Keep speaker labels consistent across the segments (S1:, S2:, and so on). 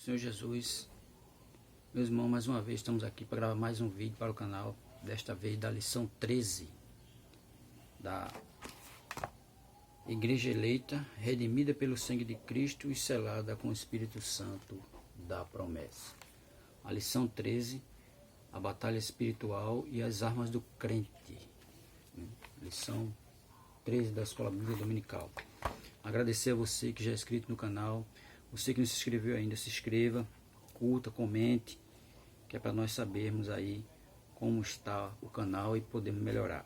S1: Senhor Jesus, meus irmãos, mais uma vez estamos aqui para gravar mais um vídeo para o canal, desta vez da lição 13 da Igreja Eleita, redimida pelo sangue de Cristo e selada com o Espírito Santo da promessa. A lição 13, a batalha espiritual e as armas do crente. Lição 13 da Escola Bíblica Dominical. Agradecer a você que já é inscrito no canal. Você que não se inscreveu ainda, se inscreva, curta, comente, que é para nós sabermos aí como está o canal e podemos melhorar.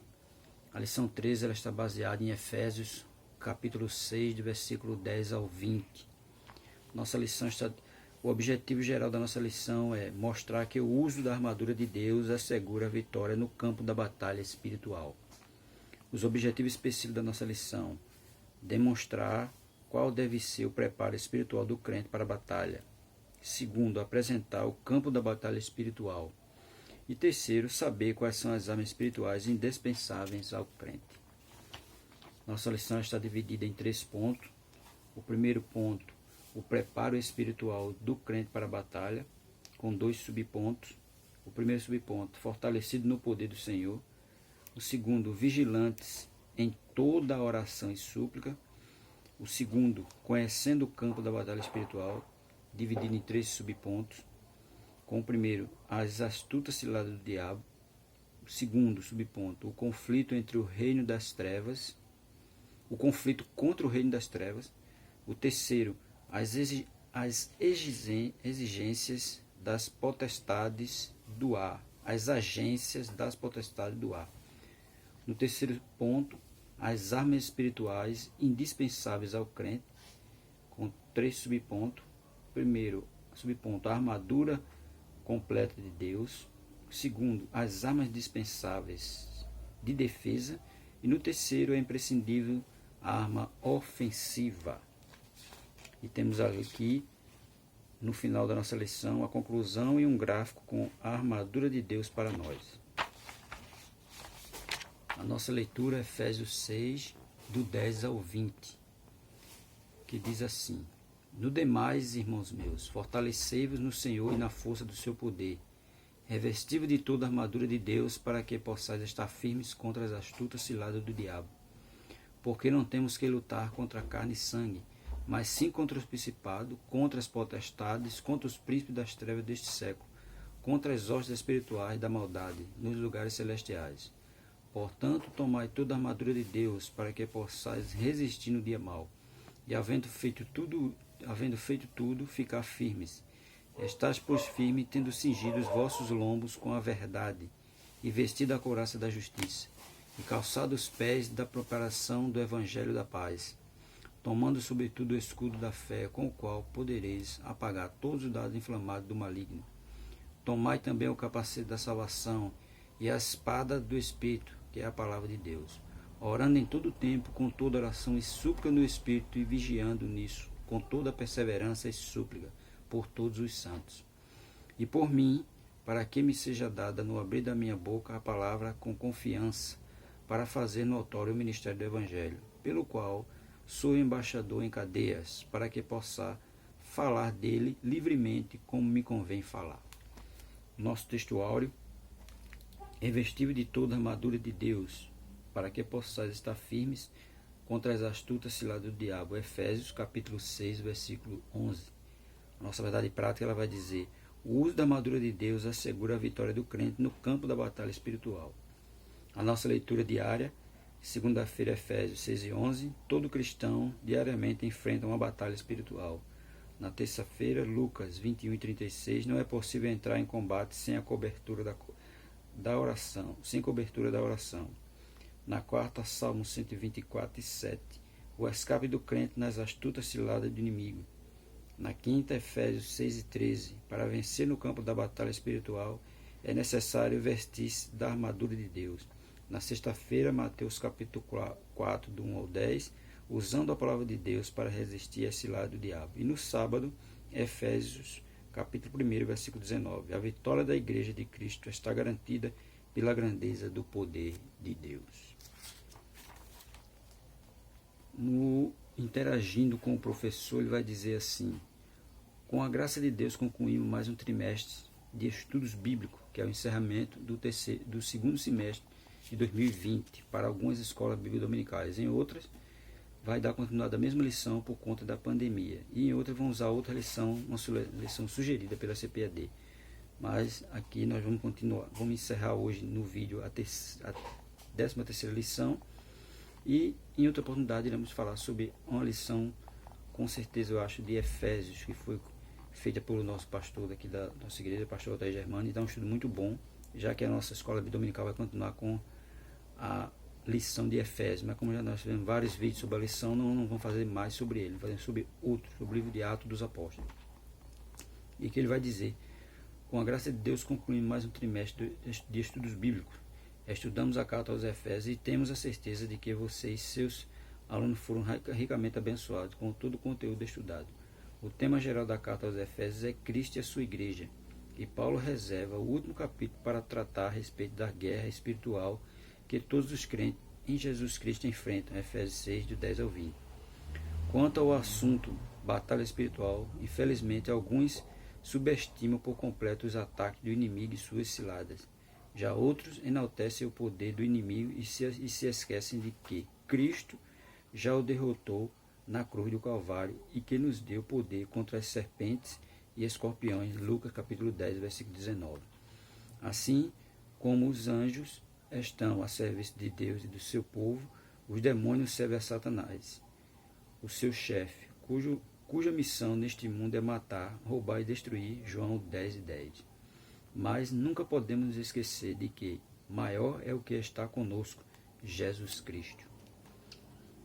S1: A lição 13 ela está baseada em Efésios, capítulo 6, do versículo 10 ao 20. Nossa lição está... O objetivo geral da nossa lição é mostrar que o uso da armadura de Deus assegura a vitória no campo da batalha espiritual. Os objetivos específicos da nossa lição: demonstrar qual deve ser o preparo espiritual do crente para a batalha. Segundo, apresentar o campo da batalha espiritual. E terceiro, saber quais são as armas espirituais indispensáveis ao crente. Nossa lição está dividida em 3 pontos. O primeiro ponto, o preparo espiritual do crente para a batalha, com 2 subpontos. O primeiro subponto, fortalecido no poder do Senhor. O segundo, vigilantes em toda a oração e súplica. O segundo, conhecendo o campo da batalha espiritual, dividido em 3 subpontos. Com o primeiro, as astutas ciladas do diabo. O segundo subponto, o conflito entre o reino das trevas. O conflito contra o reino das trevas. O terceiro, as exigências das potestades do ar. As agências das potestades do ar. No terceiro ponto, as armas espirituais indispensáveis ao crente, com 3 subpontos. Primeiro, subponto, a armadura completa de Deus. Segundo, as armas dispensáveis de defesa. E no terceiro, é imprescindível a arma ofensiva. E temos aqui, no final da nossa lição, a conclusão e um gráfico com a armadura de Deus para nós. A nossa leitura é Efésios 6, do 10 ao 20, que diz assim: No demais, irmãos meus, fortalecei-vos no Senhor e na força do seu poder. Revesti-vos de toda a armadura de Deus, para que possais estar firmes contra as astutas ciladas do diabo. Porque não temos que lutar contra carne e sangue, mas sim contra os principados, contra as potestades, contra os príncipes das trevas deste século, contra as hostes espirituais da maldade nos lugares celestiais. Portanto, tomai toda a armadura de Deus, para que possais resistir no dia mau, e havendo feito tudo, ficar firmes. Estais, pois, firmes, tendo cingido os vossos lombos com a verdade, e vestido a couraça da justiça, e calçado os pés da preparação do evangelho da paz, tomando sobretudo o escudo da fé, com o qual podereis apagar todos os dardos inflamados do maligno. Tomai também o capacete da salvação, e a espada do Espírito, que é a palavra de Deus, orando em todo o tempo, com toda oração e súplica no Espírito, e vigiando nisso, com toda perseverança e súplica, por todos os santos. E por mim, para que me seja dada no abrir da minha boca a palavra com confiança, para fazer notório o ministério do Evangelho, pelo qual sou embaixador em cadeias, para que possa falar dele livremente, como me convém falar. Nosso texto áureo: revesti-vos de toda a armadura de Deus, para que possais estar firmes contra as astutas ciladas do diabo. Efésios, capítulo 6, versículo 11. A nossa verdade prática ela vai dizer: o uso da armadura de Deus assegura a vitória do crente no campo da batalha espiritual. A nossa leitura diária, segunda-feira, Efésios 6 e 11. Todo cristão diariamente enfrenta uma batalha espiritual. Na terça-feira, Lucas 21 e 36. Não é possível entrar em combate sem a cobertura da oração, sem cobertura da oração. Na quarta, Salmo 124 e 7, o escape do crente nas astutas ciladas do inimigo. Na quinta, Efésios 6 e 13, para vencer no campo da batalha espiritual, é necessário vestir-se da armadura de Deus. Na sexta-feira, Mateus capítulo 4, do 1 ao 10, usando a palavra de Deus para resistir às ciladas do diabo. E no sábado, Efésios capítulo 1, versículo 19. A vitória da Igreja de Cristo está garantida pela grandeza do poder de Deus. Interagindo com o professor, ele vai dizer assim: Com a graça de Deus, concluímos mais um trimestre de estudos bíblicos, que é o encerramento do segundo semestre de 2020 para algumas escolas bíblicas dominicais. Em outras, vai dar continuidade à mesma lição por conta da pandemia. E em outras, vão usar outra lição, uma lição sugerida pela CPAD. Mas aqui nós vamos continuar, vamos encerrar hoje no vídeo a 13ª lição. E em outra oportunidade iremos falar sobre uma lição, com certeza eu acho, de Efésios, que foi feita pelo nosso pastor daqui da nossa igreja, pastor Altair Germano, e dá um estudo muito bom, já que a nossa escola dominical vai continuar com a lição de Efésios, mas como já nós tivemos vários vídeos sobre a lição, não vamos fazer mais sobre ele, vamos fazer sobre outro, sobre o livro de Atos dos Apóstolos. E que ele vai dizer: com a graça de Deus, concluímos mais um trimestre de estudos bíblicos. Estudamos a carta aos Efésios e temos a certeza de que vocês, seus alunos, foram ricamente abençoados com todo o conteúdo estudado. O tema geral da carta aos Efésios é Cristo e a sua igreja, e Paulo reserva o último capítulo para tratar a respeito da guerra espiritual que todos os crentes em Jesus Cristo enfrentam, Efésios 6, do 10 ao 20. Quanto ao assunto batalha espiritual, infelizmente alguns subestimam por completo os ataques do inimigo e suas ciladas. Já outros enaltecem o poder do inimigo e se esquecem de que Cristo já o derrotou na cruz do Calvário e que nos deu poder contra as serpentes e escorpiões, Lucas capítulo 10, versículo 19. Assim como os anjos estão a serviço de Deus e do seu povo, os demônios servem a Satanás, o seu chefe, cuja missão neste mundo é matar, roubar e destruir, João 10 e 10. Mas nunca podemos nos esquecer de que maior é o que está conosco, Jesus Cristo.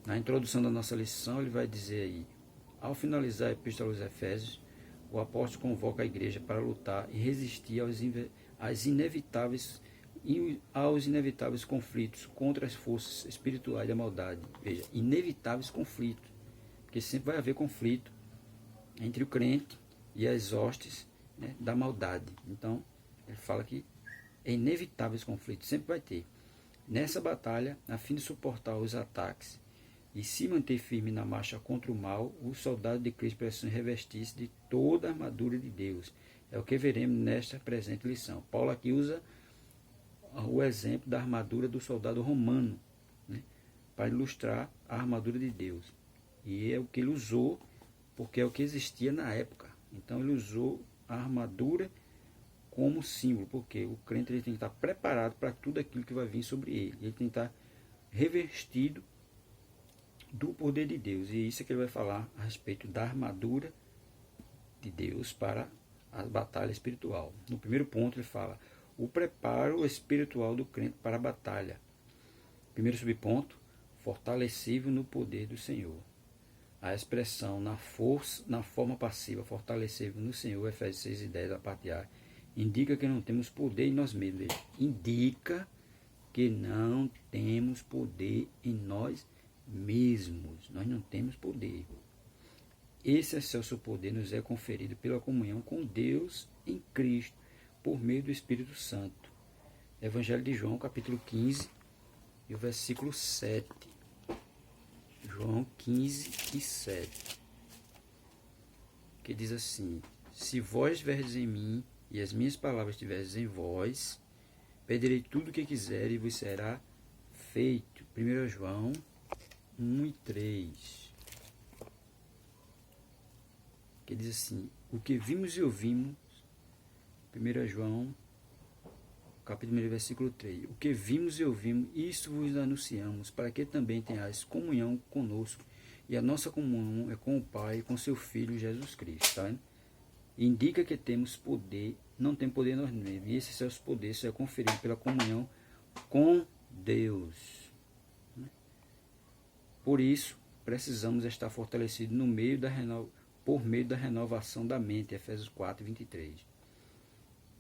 S1: Na introdução da nossa lição, ele vai dizer aí: ao finalizar a Epístola aos Efésios, o apóstolo convoca a igreja para lutar e resistir aos inevitáveis conflitos contra as forças espirituais da maldade. Veja, inevitáveis conflitos, porque sempre vai haver conflito entre o crente e as hostes, né, da maldade. Então, ele fala que é inevitável esse conflito, sempre vai ter. Nessa batalha, a fim de suportar os ataques e se manter firme na marcha contra o mal, os soldados de Cristo precisam revestir-se de toda a armadura de Deus. É o que veremos nesta presente lição. Paulo aqui usa o exemplo da armadura do soldado romano, né, para ilustrar a armadura de Deus. E é o que ele usou, porque é o que existia na época. Então ele usou a armadura como símbolo, porque o crente ele tem que estar preparado para tudo aquilo que vai vir sobre ele. Ele tem que estar revestido do poder de Deus. E isso é que ele vai falar a respeito da armadura de Deus para a batalha espiritual. No primeiro ponto ele fala o preparo espiritual do crente para a batalha. Primeiro subponto, fortalecível no poder do Senhor. A expressão na forma passiva, fortalecível no Senhor, Efésios 6 e 10, a parte A, indica que não temos poder em nós mesmos. Indica que não temos poder em nós mesmos. Nós não temos poder. Esse excelso poder nos é conferido pela comunhão com Deus em Cristo, por meio do Espírito Santo. Evangelho de João, capítulo 15, e o versículo 7. João 15 e 7. Que diz assim: se vós estiverdes em mim, e as minhas palavras estiverem em vós, pedirei tudo o que quiser e vos será feito. 1 João 1 e 3. Que diz assim: o que vimos e ouvimos, 1 João, capítulo 1, versículo 3. O que vimos e ouvimos, isto vos anunciamos, para que também tenhais comunhão conosco. E a nossa comunhão é com o Pai e com seu Filho Jesus Cristo. Tá? Indica que temos poder, não tem poder nós mesmos. E esse excelso poder só é conferido pela comunhão com Deus. Por isso, precisamos estar fortalecidos por meio da renovação da mente, Efésios 4, 23.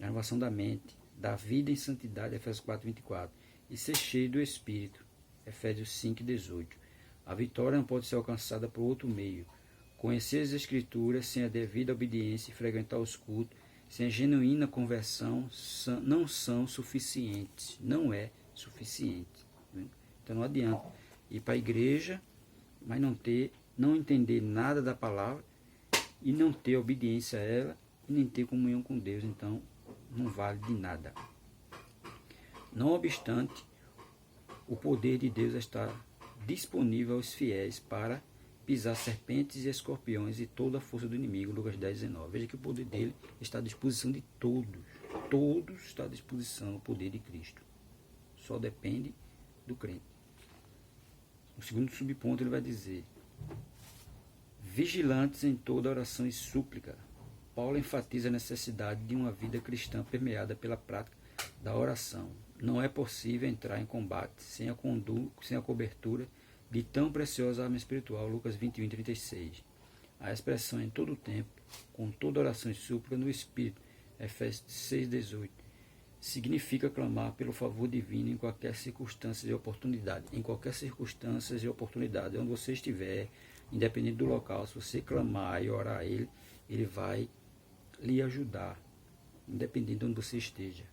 S1: A renovação da mente, da vida em santidade, Efésios 4, 24. E ser cheio do Espírito, Efésios 5, 18. A vitória não pode ser alcançada por outro meio. Conhecer as Escrituras sem a devida obediência e frequentar os cultos, sem a genuína conversão, não são suficientes. Não é suficiente. Então não adianta ir para a igreja, mas não entender nada da palavra e não ter obediência a ela, e nem ter comunhão com Deus, então não vale de nada. Não obstante, o poder de Deus está disponível aos fiéis para pisar serpentes e escorpiões e toda a força do inimigo, Lucas 10, 19. Veja que o poder dele está à disposição de todos. Todos está à disposição o poder de Cristo. Só depende do crente. No segundo subponto ele vai dizer: vigilantes em toda oração e súplica. Paulo enfatiza a necessidade de uma vida cristã permeada pela prática da oração. Não é possível entrar em combate sem a cobertura de tão preciosa arma espiritual, Lucas 21, 36. A expressão em todo o tempo, com toda oração e súplica no Espírito, Efésios 6, 18, significa clamar pelo favor divino em qualquer circunstância e oportunidade. Em qualquer circunstância e oportunidade, onde você estiver, independente do local, se você clamar e orar a Ele, Ele vai lhe ajudar, independente de onde você esteja.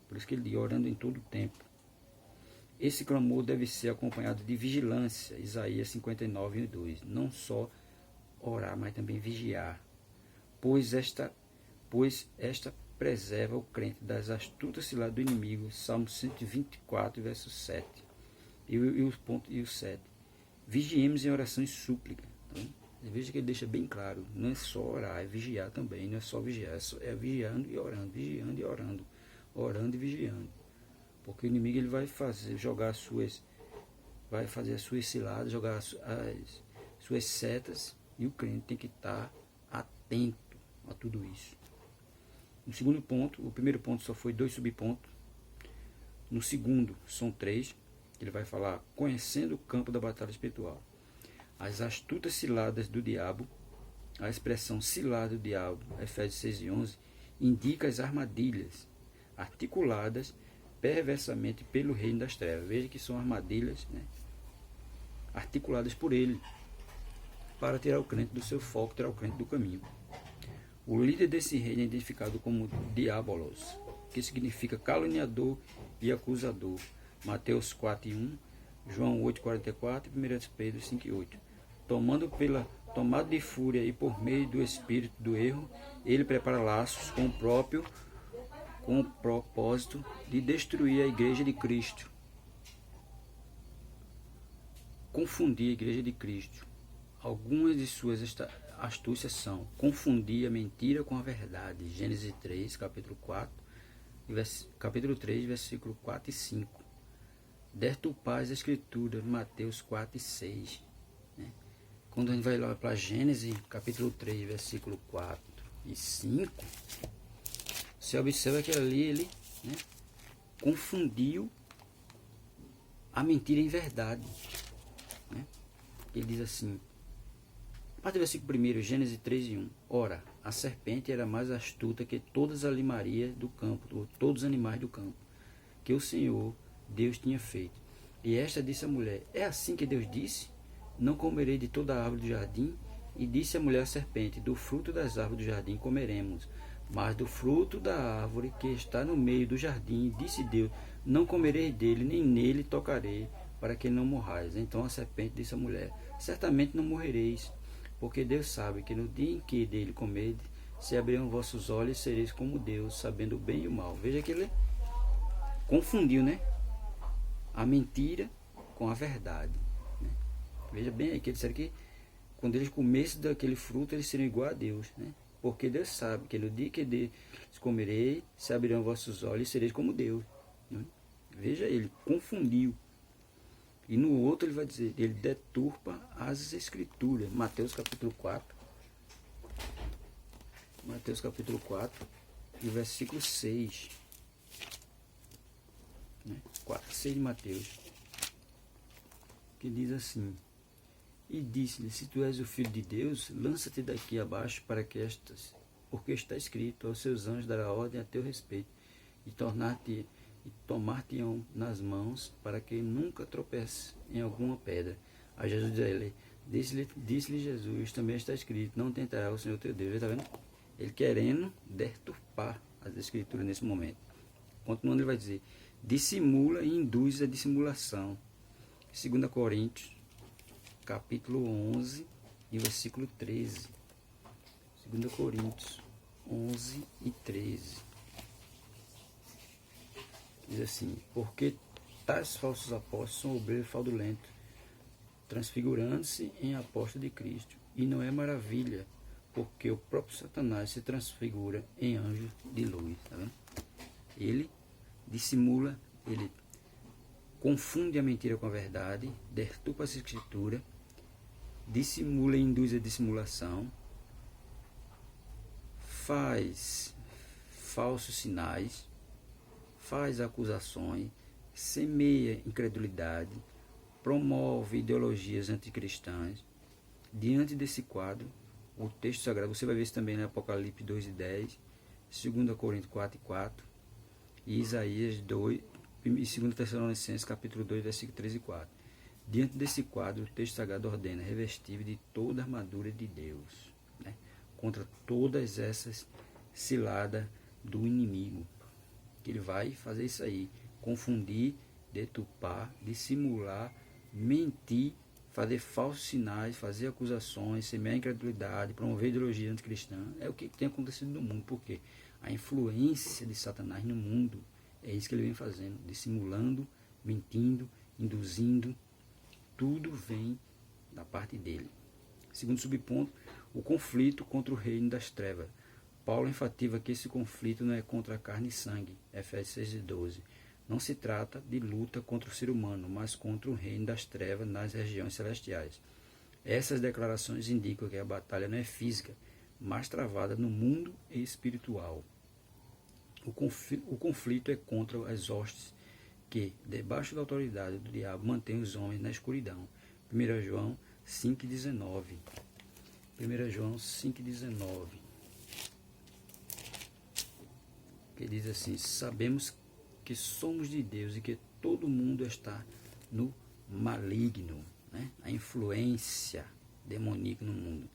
S1: Por isso que ele diz, orando em todo o tempo. Esse clamor deve ser acompanhado de vigilância, Isaías 59, 2. Não só orar, mas também vigiar. Pois esta preserva o crente das astutas ciladas do inimigo, Salmo 124, verso 7. E o 7. Vigiemos em oração e súplica. Então, veja que ele deixa bem claro, não é só orar, é vigiar também, não é só vigiar, é vigiando e orando, orando e vigiando. Porque o inimigo ele vai fazer as suas ciladas, jogar as suas setas, e o crente tem que estar atento a tudo isso. No segundo ponto, o primeiro ponto só foi 2 subpontos. No segundo, são 3. Ele vai falar, conhecendo o campo da batalha espiritual. As astutas ciladas do diabo, a expressão cilada do diabo, Efésios 6 e 11, indica as armadilhas articuladas perversamente pelo reino das trevas. Veja que são armadilhas, né, articuladas por ele, para tirar o crente do seu foco, tirar o crente do caminho. O líder desse reino é identificado como Diabolos, que significa caluniador e acusador. Mateus 4 e 1, João 8, 44 e 1 Pedro 5 e 8. Tomado de fúria e por meio do espírito do erro, ele prepara laços com o propósito de destruir a igreja de Cristo. Confundir a igreja de Cristo. Algumas de suas astúcias são confundir a mentira com a verdade. Gênesis 3, capítulo 3, versículo 4 e 5. Deturpar as escrituras, Mateus 4 e 6. Né? Quando a gente vai lá para Gênesis, capítulo 3, versículo 4 e 5, você observa que ali ele, né, confundiu a mentira em verdade. Né? Ele diz assim, a partir do versículo 1, Gênesis 3 e 1. Ora, a serpente era mais astuta que todas as animarias do campo, ou todos os animais do campo, que o Senhor Deus tinha feito. E esta disse à mulher, é assim que Deus disse? Não comerei de toda a árvore do jardim? E disse a mulher à serpente, do fruto das árvores do jardim comeremos, mas do fruto da árvore que está no meio do jardim, disse Deus, não comerei dele, nem nele tocarei, para que não morrais. Então a serpente disse à mulher, certamente não morrereis, porque Deus sabe que no dia em que dele comerdes, se abrirão vossos olhos e sereis como Deus, sabendo o bem e o mal. Veja que ele confundiu, né, a mentira com a verdade. Né? Veja bem aí que ele disseram que quando eles comessem daquele fruto, eles seriam igual a Deus. Né? Porque Deus sabe que no dia que eles comerei, se abrirão vossos olhos e sereis como Deus. Né? Veja, ele confundiu. E no outro ele vai dizer, ele deturpa as escrituras. Mateus capítulo 4. Mateus capítulo 4 e o versículo 6. 4, 6 de Mateus, que diz assim, e disse-lhe, se tu és o filho de Deus, lança-te daqui abaixo, porque está escrito, aos seus anjos dará ordem a teu respeito, e tomar-te-ão nas mãos, para que nunca tropece em alguma pedra. Aí Jesus disse-lhe Jesus, também está escrito, não tentará o Senhor teu Deus. Está vendo? Ele querendo deturpar as escrituras nesse momento. Continuando ele vai dizer, dissimula e induz a dissimulação. 2 Coríntios, capítulo 11, e versículo 13. 2 Coríntios 11 e 13. Diz assim: porque tais falsos apóstolos são obreiros fraudulentos, transfigurando-se em apóstolo de Cristo. E não é maravilha, porque o próprio Satanás se transfigura em anjo de luz. Tá vendo? Ele dissimula, ele confunde a mentira com a verdade, deturpa a escritura, dissimula e induz a dissimulação, faz falsos sinais, faz acusações, semeia incredulidade, promove ideologias anticristãs. Diante desse quadro, o texto sagrado, você vai ver isso também no Apocalipse 2 e 10, 2 Coríntios 4 e 4, e Isaías 2, e 2 Tessalonicenses capítulo 2, versículo 3 e 4. Diante desse quadro, o texto sagrado ordena revestir de toda a armadura de Deus, né, contra todas essas ciladas do inimigo, que ele vai fazer isso aí, confundir, deturpar, dissimular, mentir, fazer falsos sinais, fazer acusações, semear incredulidade, promover ideologia anticristã. É o que tem acontecido no mundo, porque a influência de Satanás no mundo é isso que ele vem fazendo, dissimulando, mentindo, induzindo, tudo vem da parte dele. Segundo subponto, o conflito contra o reino das trevas. Paulo enfatiza que esse conflito não é contra a carne e sangue, Efésios 6:12. Não se trata de luta contra o ser humano, mas contra o reino das trevas nas regiões celestiais. Essas declarações indicam que a batalha não é física, mas travada no mundo espiritual. O conflito é contra as hostes que, debaixo da autoridade do diabo, mantém os homens na escuridão. 1 João 5,19. 1 João 5,19. Que diz assim: sabemos que somos de Deus e que todo mundo está no maligno, né? A influência demoníaca no mundo.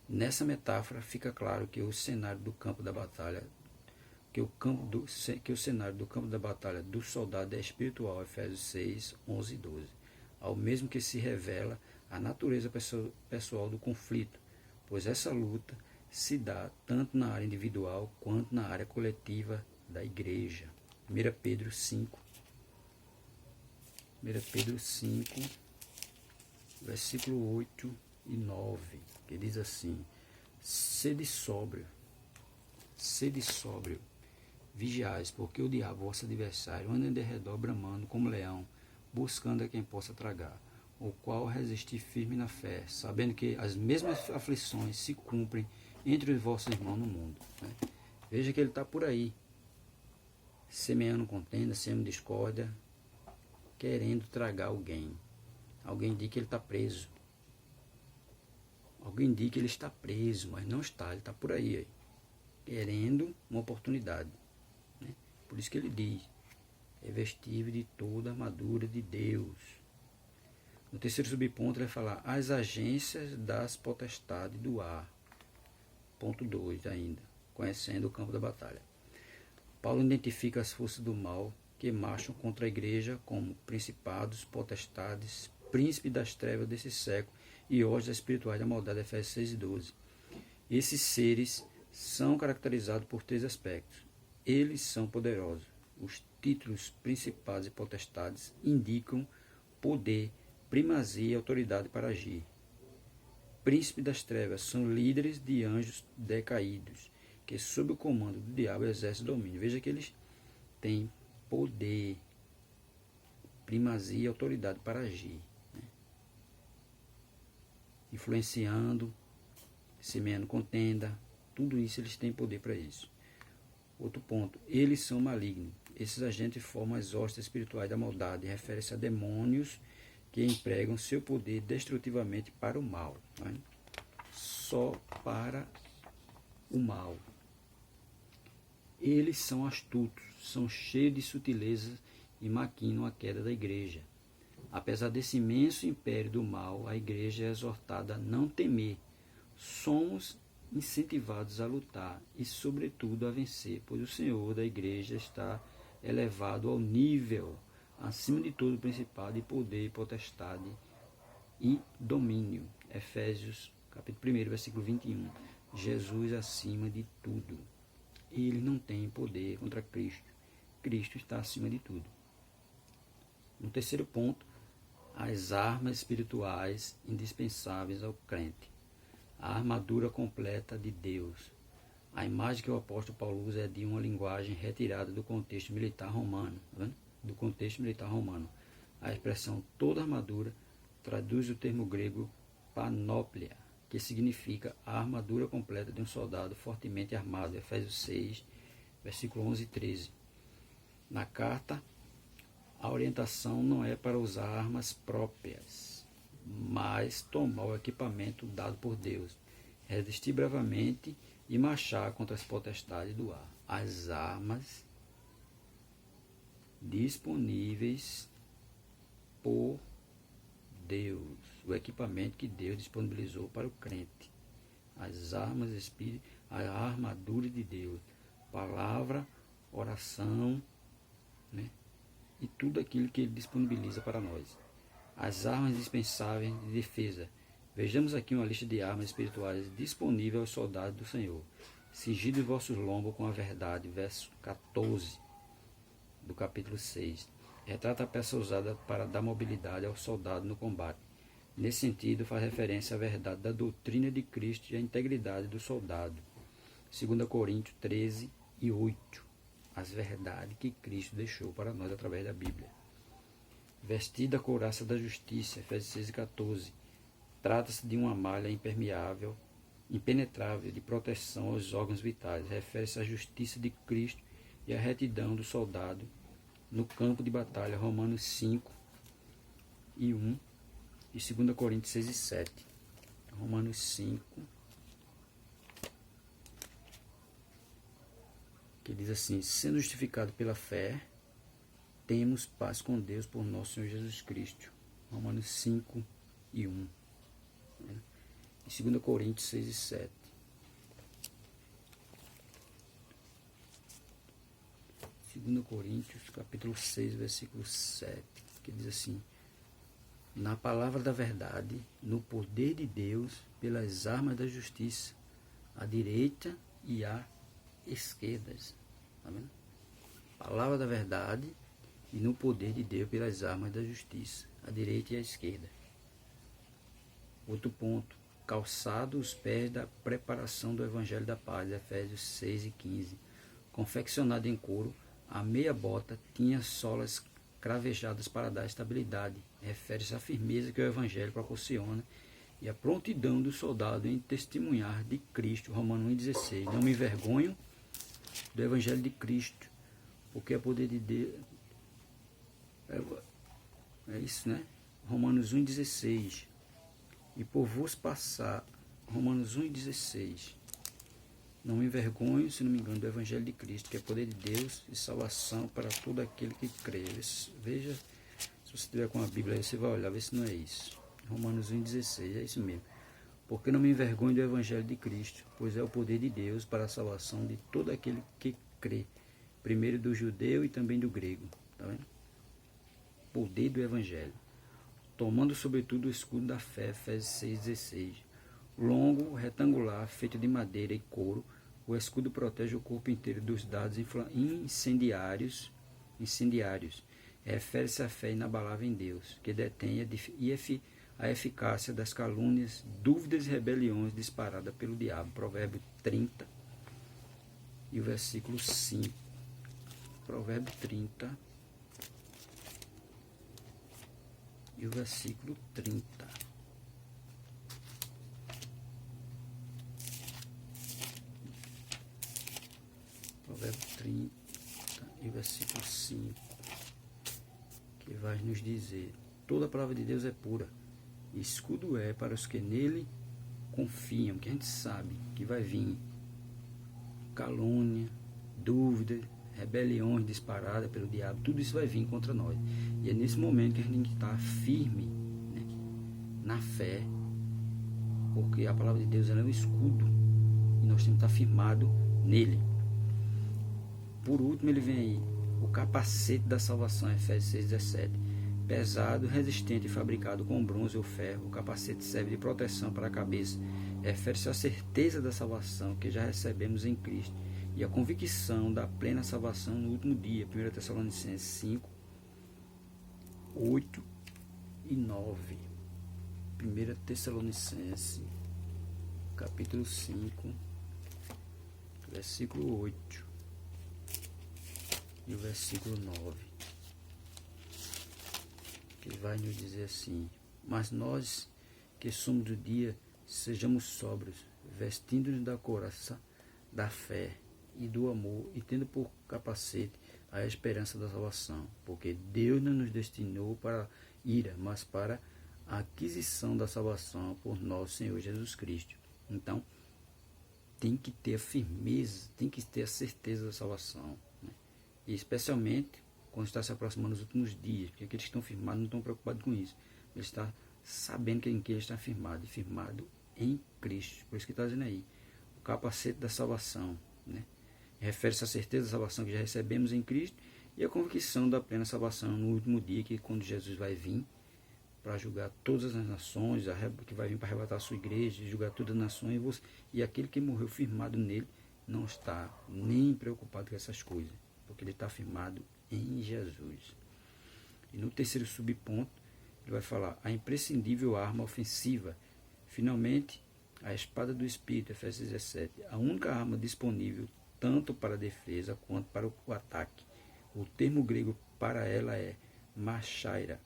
S1: Nessa metáfora fica claro que o cenário do campo da batalha, que o cenário do campo da batalha do soldado é espiritual, Efésios 6, 11 e 12. Ao mesmo que se revela a natureza pessoal do conflito, pois essa luta se dá tanto na área individual quanto na área coletiva da igreja. 1 Pedro 5, versículo 8 e 9, que diz assim: sede sóbrio, vigiais, porque o diabo, vosso adversário, anda em derredor bramando como leão, buscando a quem possa tragar, o qual resistir firme na fé, sabendo que as mesmas aflições se cumprem entre os vossos irmãos no mundo. Né? Veja que ele está por aí, semeando contenda, semeando discórdia, querendo tragar alguém. Alguém diz que ele está preso. Alguém diz que ele está preso, mas não está, ele está por aí, querendo uma oportunidade. Né? Por isso que ele diz: revestível de toda a armadura de Deus. No terceiro subponto ele vai falar as agências das potestades do ar. Ponto 2 ainda, conhecendo o campo da batalha. Paulo identifica as forças do mal que marcham contra a igreja como principados, potestades, príncipes das trevas desse século e hojes espirituais da maldade, Efésios 6 e 12. Esses seres são caracterizados por três aspectos. Eles são poderosos. Os títulos principais e potestades indicam poder, primazia e autoridade para agir. Príncipes das trevas são líderes de anjos decaídos, que sob o comando do diabo exercem domínio. Veja que eles têm poder, primazia e autoridade para agir, né? Influenciando, semeando contenda, tudo isso eles têm poder para isso. Outro ponto, eles são malignos. Esses agentes formam as hostes espirituais da maldade, refere-se a demônios que empregam seu poder destrutivamente para o mal, né? Só para o mal. Eles são astutos, são cheios de sutilezas e maquinam a queda da igreja. Apesar desse imenso império do mal, a igreja é exortada a não temer. Somos incentivados a lutar e, sobretudo, a vencer, pois o Senhor da igreja está elevado ao nível, acima de todo principado e poder, potestade e domínio. Efésios, capítulo 1, versículo 21. Jesus acima de tudo. Ele não tem poder contra Cristo. Cristo está acima de tudo. No terceiro ponto, as armas espirituais indispensáveis ao crente. A armadura completa de Deus. A imagem que o apóstolo Paulo usa é de uma linguagem retirada do contexto militar romano. Tá vendo? Do contexto militar romano. A expressão toda armadura traduz o termo grego panóplia, que significa a armadura completa de um soldado fortemente armado. Efésios 6, versículo 11 e 13. Na carta, a orientação não é para usar armas próprias, mas tomar o equipamento dado por Deus, resistir bravamente e marchar contra as potestades do ar. As armas disponíveis por Deus, o equipamento que Deus disponibilizou para o crente. As armas espíritas, a armadura de Deus, palavra, oração, né? E tudo aquilo que Ele disponibiliza para nós. As armas dispensáveis de defesa. Vejamos aqui uma lista de armas espirituais disponíveis aos soldados do Senhor. Cingido vossos lombos com a verdade, verso 14 do capítulo 6. Retrata a peça usada para dar mobilidade ao soldado no combate. Nesse sentido, faz referência à verdade da doutrina de Cristo e à integridade do soldado. 2 Coríntios 13 e 8. As verdades que Cristo deixou para nós através da Bíblia. Vestida a couraça da justiça, Efésios 6 e 14. Trata-se de uma malha impermeável, impenetrável, de proteção aos órgãos vitais. Refere-se à justiça de Cristo e à retidão do soldado no campo de batalha, Romanos 5 e 1 e 2 Coríntios 6 e 7. Romanos 5, que diz assim: sendo justificado pela fé, temos paz com Deus por nosso Senhor Jesus Cristo. Romanos 5 e 1. E 2 Coríntios 6 e 7. Segundo Coríntios, capítulo 6, versículo 7, que diz assim: na palavra da verdade, no poder de Deus, pelas armas da justiça, à direita e à esquerda. Tá vendo? Palavra da verdade e no poder de Deus, pelas armas da justiça, à direita e à esquerda. Outro ponto: calçado os pés da preparação do Evangelho da Paz, Efésios 6 e 15. Confeccionado em couro, a meia bota tinha solas cravejadas para dar estabilidade. Refere-se à firmeza que o Evangelho proporciona e à prontidão do soldado em testemunhar de Cristo. Romanos 1,16. Não me envergonho do Evangelho de Cristo, porque é poder de Deus. É isso, né? Romanos 1,16. E por vos passar, Romanos 1,16. Não me envergonho, se não me engano, do Evangelho de Cristo, que é poder de Deus e salvação para todo aquele que crê. Veja, se você estiver com a Bíblia aí, você vai olhar, ver se não é isso. Romanos 1,16, é isso mesmo. Porque não me envergonho do Evangelho de Cristo, pois é o poder de Deus para a salvação de todo aquele que crê. Primeiro do judeu e também do grego. Tá vendo? Poder do Evangelho. Tomando sobretudo o escudo da fé, Efésios 6,16. Longo, retangular, feito de madeira e couro, o escudo protege o corpo inteiro dos dados incendiários. Refere-se à fé inabalável em Deus, que detém a eficácia das calúnias, dúvidas e rebeliões disparadas pelo diabo. Provérbio 30 e o versículo 5. Provérbio 30 e o versículo 30. Provérbio 30 e o versículo 5, que vai nos dizer: toda a palavra de Deus é pura, e escudo é para os que nele confiam, que a gente sabe que vai vir calúnia, dúvida, rebeliões disparadas pelo diabo, tudo isso vai vir contra nós. E é nesse momento que a gente tem que estar firme, né, na fé, porque a palavra de Deus ela é um escudo, e nós temos que estar firmados nele. Por último, ele vem aí, o capacete da salvação, Efésios 6,17. pesado, resistente e fabricado com bronze ou ferro. O capacete serve de proteção para a cabeça. Refere-se à certeza da salvação que já recebemos em Cristo e a convicção da plena salvação no último dia. 1 Tessalonicenses 5, 8 e 9. 1 Tessalonicenses, capítulo 5, versículo 8 e o versículo 9, que vai nos dizer assim: mas nós que somos do dia, sejamos sóbrios, vestindo-nos da couraça da fé e do amor, e tendo por capacete a esperança da salvação, porque Deus não nos destinou para ira, mas para a aquisição da salvação por nosso Senhor Jesus Cristo. Então, tem que ter a firmeza, tem que ter a certeza da salvação, né? E especialmente quando está se aproximando dos últimos dias, porque aqueles que estão firmados não estão preocupados com isso. Ele está sabendo que em que ele está firmado, e firmado em Cristo. Por isso que está dizendo aí, o capacete da salvação, né? Refere-se à certeza da salvação que já recebemos em Cristo e a convicção da plena salvação no último dia, que quando Jesus vai vir para julgar todas as nações, que vai vir para arrebatar a sua igreja, julgar todas as nações, e aquele que morreu firmado nele não está nem preocupado com essas coisas, porque ele está firmado em Jesus. E no terceiro subponto, ele vai falar a imprescindível arma ofensiva. Finalmente, a espada do Espírito, Efésios 17, a única arma disponível tanto para a defesa quanto para o ataque. O termo grego para ela é machaira,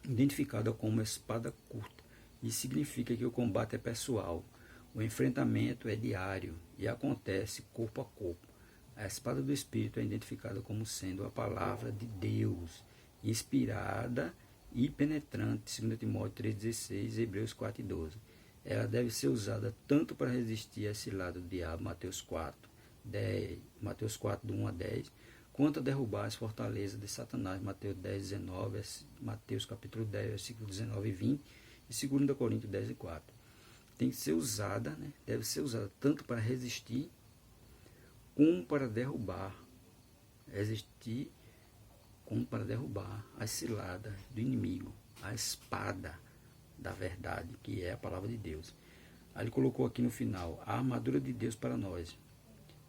S1: identificada como espada curta, e significa que o combate é pessoal. O enfrentamento é diário e acontece corpo a corpo. A espada do Espírito é identificada como sendo a palavra de Deus, inspirada e penetrante, 2 Timóteo 3,16, Hebreus 4,12. Ela deve ser usada tanto para resistir a esse lado do diabo, Mateus 4, do 1 a 10, quanto a derrubar as fortalezas de Satanás, Mateus 10, 19, Mateus capítulo 10, versículo 19 e 20, e 2 Coríntios 10 e 4. Tem que ser usada, né? Deve ser usada tanto para resistir, como para derrubar, as ciladas do inimigo, a espada da verdade, que é a palavra de Deus. Aí ele colocou aqui no final, a armadura de Deus para nós.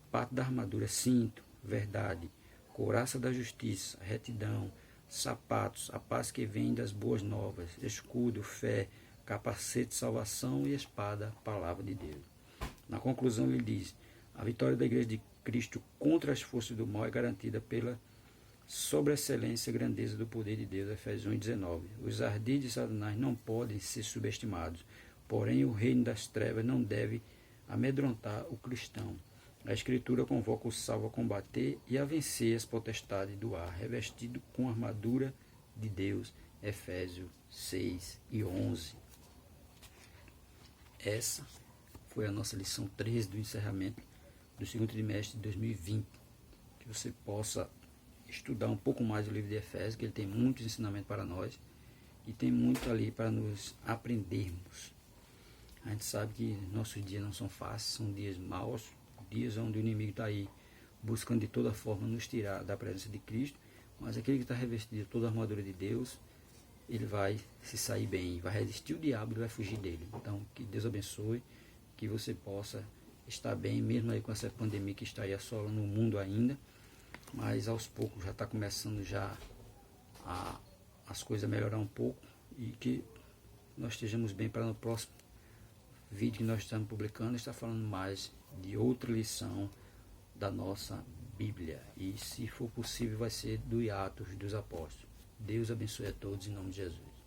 S1: Parte da armadura: cinto, verdade, couraça da justiça, retidão, sapatos, a paz que vem das boas novas, escudo, fé, capacete de salvação e espada, palavra de Deus. Na conclusão ele diz, a vitória da Igreja de Cristo contra as forças do mal é garantida pela sobreexcelência e grandeza do poder de Deus, Efésios 1,19. Os ardis de Satanás não podem ser subestimados, porém o reino das trevas não deve amedrontar o cristão. A Escritura convoca o salvo a combater e a vencer as potestades do ar, revestido com a armadura de Deus, Efésios 6 e 11. Essa foi a nossa lição 13 do encerramento do segundo trimestre de 2020. Que você possa estudar um pouco mais o livro de Efésios, que ele tem muitos ensinamentos para nós e tem muito ali para nos aprendermos. A gente sabe que nossos dias não são fáceis, são dias maus, dias onde o inimigo está aí buscando de toda forma nos tirar da presença de Cristo, mas aquele que está revestido de toda a armadura de Deus, ele vai se sair bem, vai resistir o diabo e vai fugir dele. Então, que Deus abençoe, que você possa estar bem, mesmo aí com essa pandemia que está aí assolando o mundo ainda, mas aos poucos já está começando já as coisas a melhorar um pouco, e que nós estejamos bem para no próximo vídeo que nós estamos publicando, estar falando mais de outra lição da nossa Bíblia, e se for possível vai ser do Atos dos Apóstolos. Deus abençoe a todos em nome de Jesus.